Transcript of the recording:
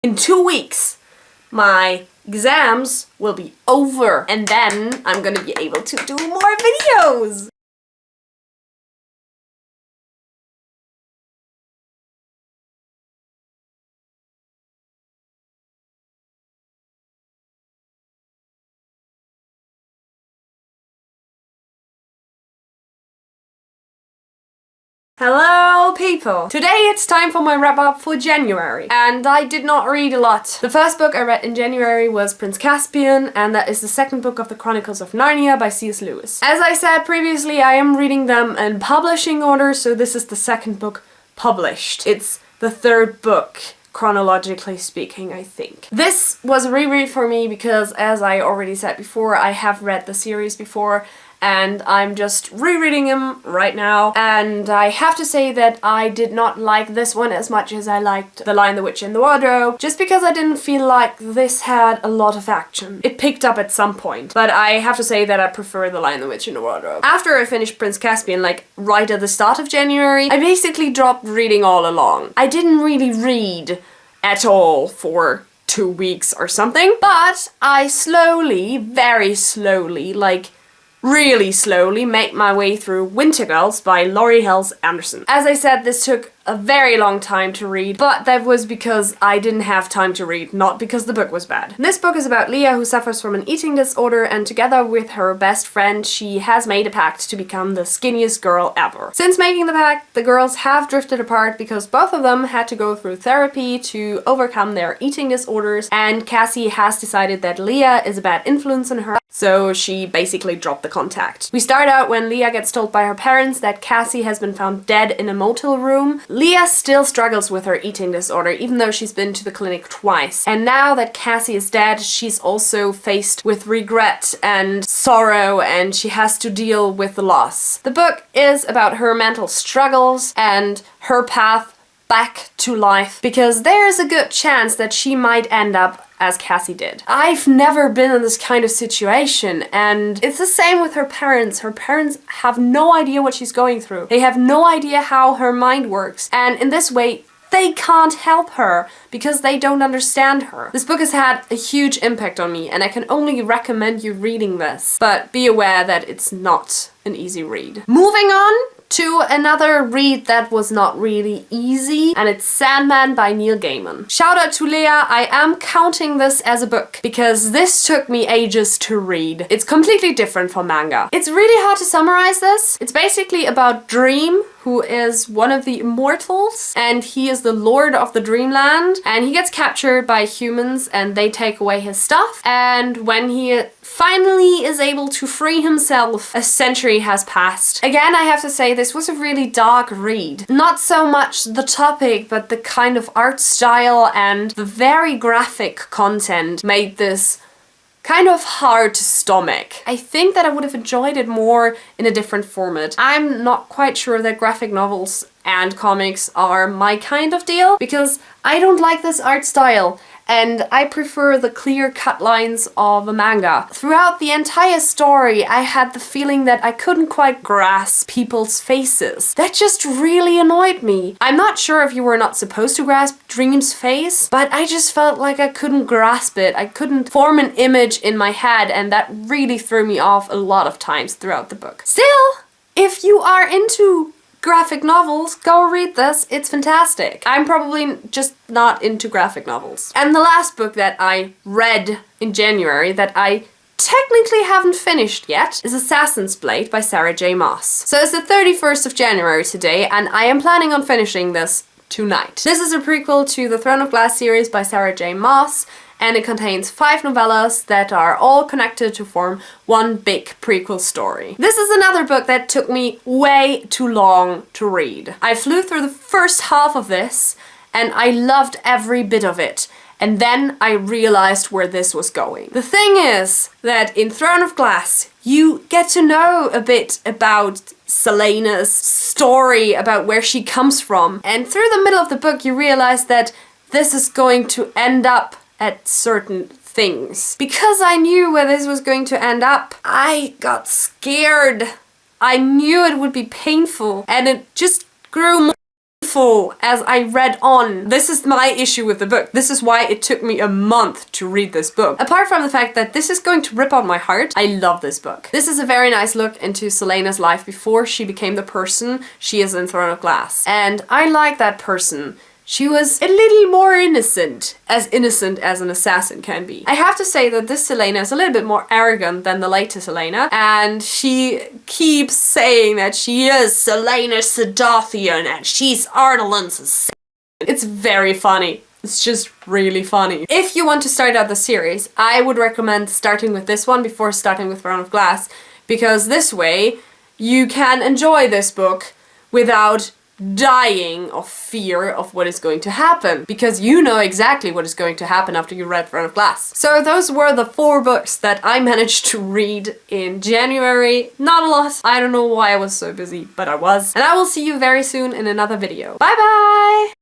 In 2 weeks, my exams will be over, and then I'm gonna be able to do more videos. Hello people! Today it's time for my wrap up for January, and I did not read a lot. The first book I read in January was Prince Caspian, and that is the second book of the Chronicles of Narnia by C.S. Lewis. As I said previously, I am reading them in publishing order, so this is the second book published. It's the third book, chronologically speaking, I think. This was a reread for me because, as I already said before, I have read the series before, and I'm just rereading them right now. And I have to say that I did not like this one as much as I liked The Lion, the Witch and the Wardrobe, just because I didn't feel like this had a lot of action. It picked up at some point, but I have to say that I prefer The Lion, the Witch and the Wardrobe. After I finished Prince Caspian, like right at the start of January, I basically dropped reading all along. I didn't really read at all for 2 weeks or something, but I slowly, very slowly, like really slowly made my way through Wintergirls by Laurie Halse Anderson. As I said, this took a very long time to read, but that was because I didn't have time to read, not because the book was bad. This book is about Leah, who suffers from an eating disorder, and together with her best friend, she has made a pact to become the skinniest girl ever. Since making the pact, the girls have drifted apart because both of them had to go through therapy to overcome their eating disorders, and Cassie has decided that Leah is a bad influence on her, so she basically dropped the contact. We start out when Leah gets told by her parents that Cassie has been found dead in a motel room. Leah still struggles with her eating disorder, even though she's been to the clinic twice. And now that Cassie is dead, she's also faced with regret and sorrow, and she has to deal with the loss. The book is about her mental struggles and her path back to life, because there is a good chance that she might end up as Cassie did. I've never been in this kind of situation, and it's the same with her parents. Her parents have no idea what she's going through. They have no idea how her mind works, and in this way, they can't help her because they don't understand her. This book has had a huge impact on me, and I can only recommend you reading this, but be aware that it's not an easy read. Moving on to another read that was not really easy, and it's Sandman by Neil Gaiman. Shout out to Leah, I am counting this as a book because this took me ages to read. It's completely different from manga. It's really hard to summarize this. It's basically about Dream, who is one of the immortals, and he is the lord of the dreamland, and he gets captured by humans and they take away his stuff, and when he finally is able to free himself, a century has passed. Again, I have to say this was a really dark read. Not so much the topic, but the kind of art style and the very graphic content made this kind of hard to stomach. I think that I would have enjoyed it more in a different format. I'm not quite sure that graphic novels and comics are my kind of deal, because I don't like this art style, and I prefer the clear cut lines of a manga. Throughout the entire story, I had the feeling that I couldn't quite grasp people's faces. That just really annoyed me. I'm not sure if you were not supposed to grasp Dream's face, but I just felt like I couldn't grasp it. I couldn't form an image in my head, and that really threw me off a lot of times throughout the book. Still, if you are into graphic novels, go read this, it's fantastic. I'm probably just not into graphic novels. And the last book that I read in January that I technically haven't finished yet is Assassin's Blade by Sarah J. Maas. So it's the 31st of January today, and I am planning on finishing this tonight. This is a prequel to the Throne of Glass series by Sarah J. Maas, and it contains 5 novellas that are all connected to form one big prequel story. This is another book that took me way too long to read. I flew through the first half of this, and I loved every bit of it. And then I realized where this was going. The thing is that in Throne of Glass, you get to know a bit about Selena's story, about where she comes from. And through the middle of the book, you realize that this is going to end up at certain things. Because I knew where this was going to end up, I got scared. I knew it would be painful, and it just grew more painful as I read on. This is my issue with the book. This is why it took me a month to read this book. Apart from the fact that this is going to rip out my heart, I love this book. This is a very nice look into Celaena's life before she became the person she is in Throne of Glass. And I like that person. She was a little more innocent as an assassin can be. I have to say that this Celaena is a little bit more arrogant than the later Celaena, and she keeps saying that she is Celaena Sedathian and she's Ardalan's assassin. It's very funny. It's just really funny. If you want to start out the series, I would recommend starting with this one before starting with Throne of Glass, because this way you can enjoy this book without dying of fear of what is going to happen, because you know exactly what is going to happen after you read Throne of Glass. So those were the 4 books that I managed to read in January. Not a lot. I don't know why I was so busy, but I was. And I will see you very soon in another video. Bye bye!